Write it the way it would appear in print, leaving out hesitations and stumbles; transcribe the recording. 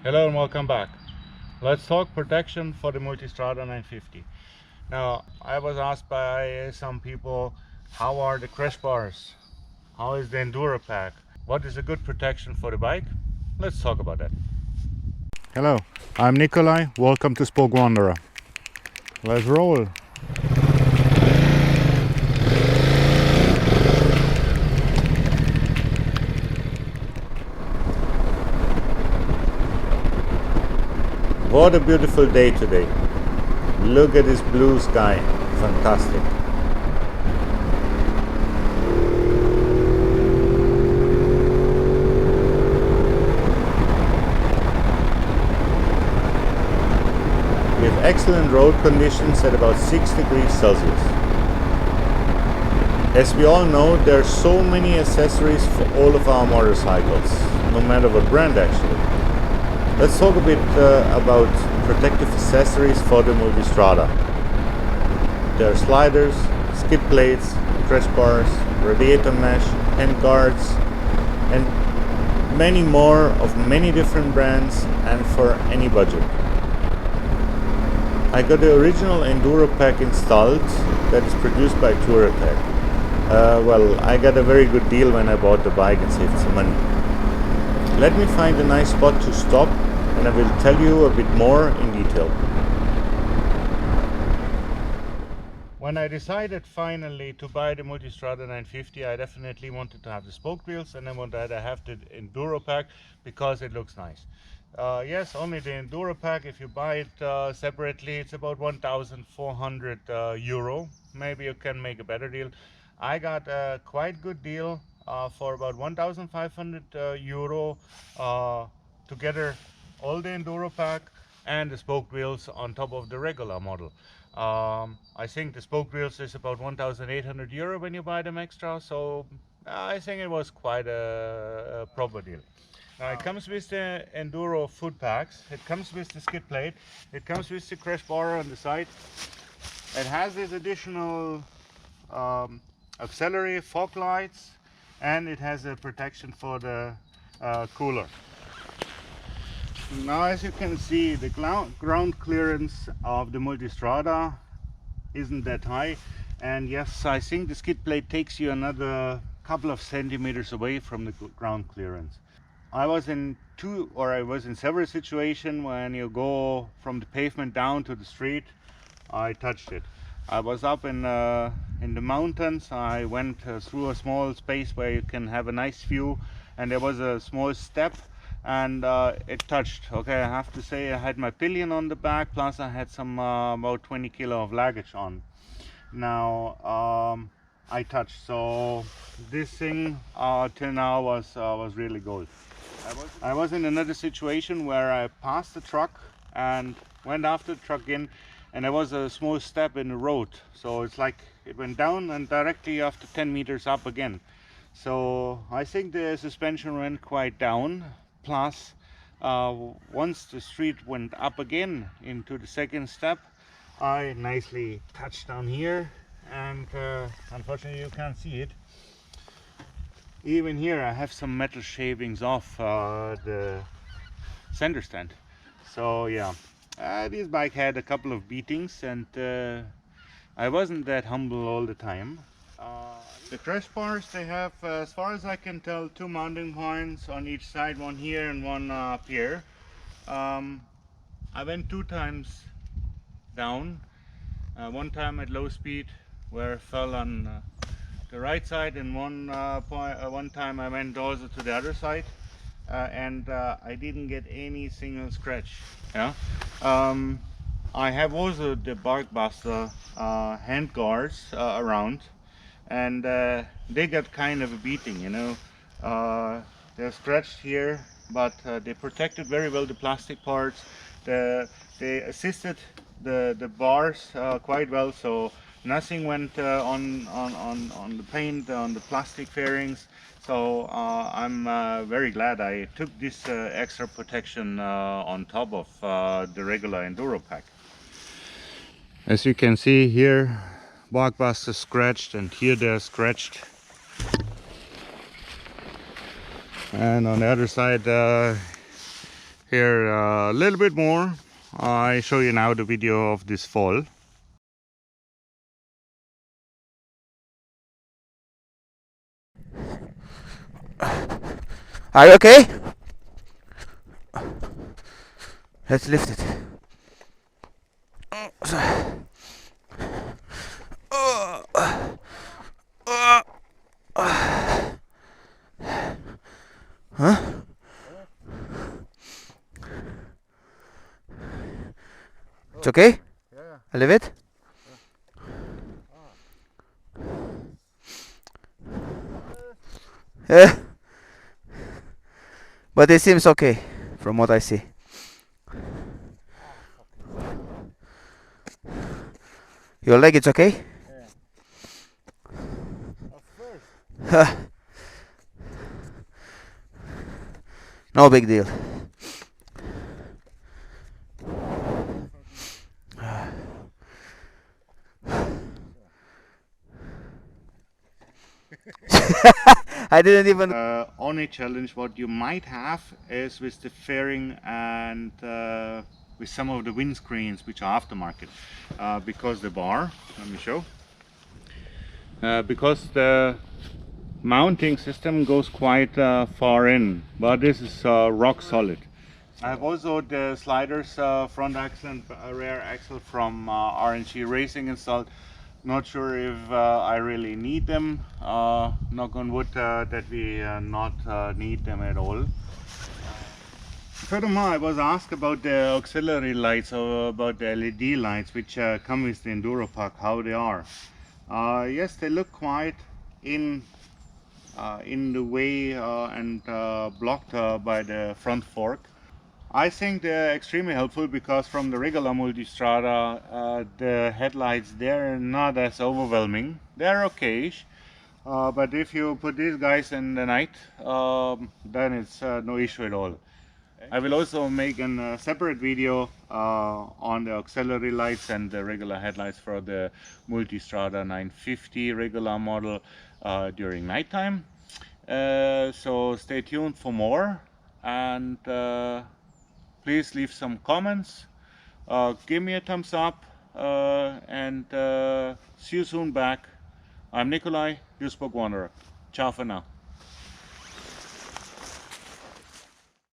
Hello and welcome back. Let's talk protection for the Multistrada 950. Now, I was asked by some people, how are the crash bars? How is the Enduro Pack? What is a good protection for the bike? Let's talk about that. Hello, I'm Nikolai. Welcome to Spoke Wanderer. Let's roll. What a beautiful day today. Look at this blue sky. Fantastic. We have excellent road conditions at about 6 degrees Celsius. As we all know, there are so many accessories for all of our motorcycles, no matter what brand actually. Let's talk a bit about protective accessories for the Multistrada. There are sliders, skid plates, crash bars, radiator mesh, hand guards, and many more of many different brands and for any budget. I got the original Enduro Pack installed that is produced by Touratech. Well, I got a very good deal when I bought the bike and saved some money. Let me find a nice spot to stop and I will tell you a bit more in detail. When I decided finally to buy the Multistrada 950, I definitely wanted to have the spoke wheels and I wanted to have the Enduro Pack because it looks nice. Yes, only the Enduro Pack. If you buy it separately, it's about 1,400 euro. Maybe you can make a better deal. I got a quite good deal for about 1,500 euro together, all the Enduro Pack and the spoke wheels on top of the regular model. I think the spoke wheels is about 1,800 euro when you buy them extra, so I think it was quite a proper deal. Now it comes with the Enduro foot packs, it comes with the skid plate, it comes with the crash bar on the side. It has this additional auxiliary fog lights and it has a protection for the cooler. Now as you can see, the ground clearance of the Multistrada isn't that high, and yes, I think the skid plate takes you another couple of centimeters away from the ground clearance. I was in several situations when you go from the pavement down to the street. I touched it. I was up in the mountains. I went through a small space where you can have a nice view, and there was a small step and it touched. Okay, I have to say I had my pillion on the back, plus I had some about 20 kilo of luggage on. Now I touched, so this thing till now was really gold. I was in another situation where I passed the truck and went after the truck in, and there was a small step in the road, so it's like it went down and directly after 10 meters up again. So I think the suspension went quite down, plus once the street went up again into the second step, I nicely touched down here, and unfortunately you can't see it. Even here I have some metal shavings off the center stand. So yeah, this bike had a couple of beatings, and I wasn't that humble all the time. The crash bars, they have, as far as I can tell, two mounting points on each side, one here and one up here. I went 2 times down, one time at low speed where I fell on the right side, and one time I went also to the other side, and I didn't get any single scratch. Yeah. I have also the Barkbusters Handguards around, and they got kind of a beating, you know. They're scratched here, but they protected very well the plastic parts. They assisted the bars quite well, so nothing went on the paint, on the plastic fairings. So I'm very glad I took this extra protection on top of the regular Enduro Pack. As you can see here, Barkbusters scratched, and here they're scratched. And on the other side Here a little bit more. I show you now the video of this fall. Are you okay? Let's lift it. Huh? It's okay? I leave it? Yeah. But it seems okay from what I see. Your leg is okay? No big deal. I didn't even. On a challenge, what you might have is with the fairing and with some of the windscreens, which are aftermarket, because the bar, let me show, because the mounting system goes quite far in, but this is rock solid. I have also the sliders, front axle and rear axle from RNG Racing installed. Not sure if I really need them. Knock on wood that we not need them at all. Furthermore, I was asked about the auxiliary lights or about the LED lights which come with the Enduro Pack, how they are. Yes, they look quite in the way and blocked by the front fork. I think they're extremely helpful because from the regular Multistrada, the headlights, they're not as overwhelming. They're okay-ish, but if you put these guys in the night, then it's no issue at all. I will also make a separate video on the auxiliary lights and the regular headlights for the Multistrada 950 regular model during nighttime. So stay tuned for more, and please leave some comments, give me a thumbs up, and see you soon back. I'm Nikolai, Duisburg Wanderer. Ciao for now.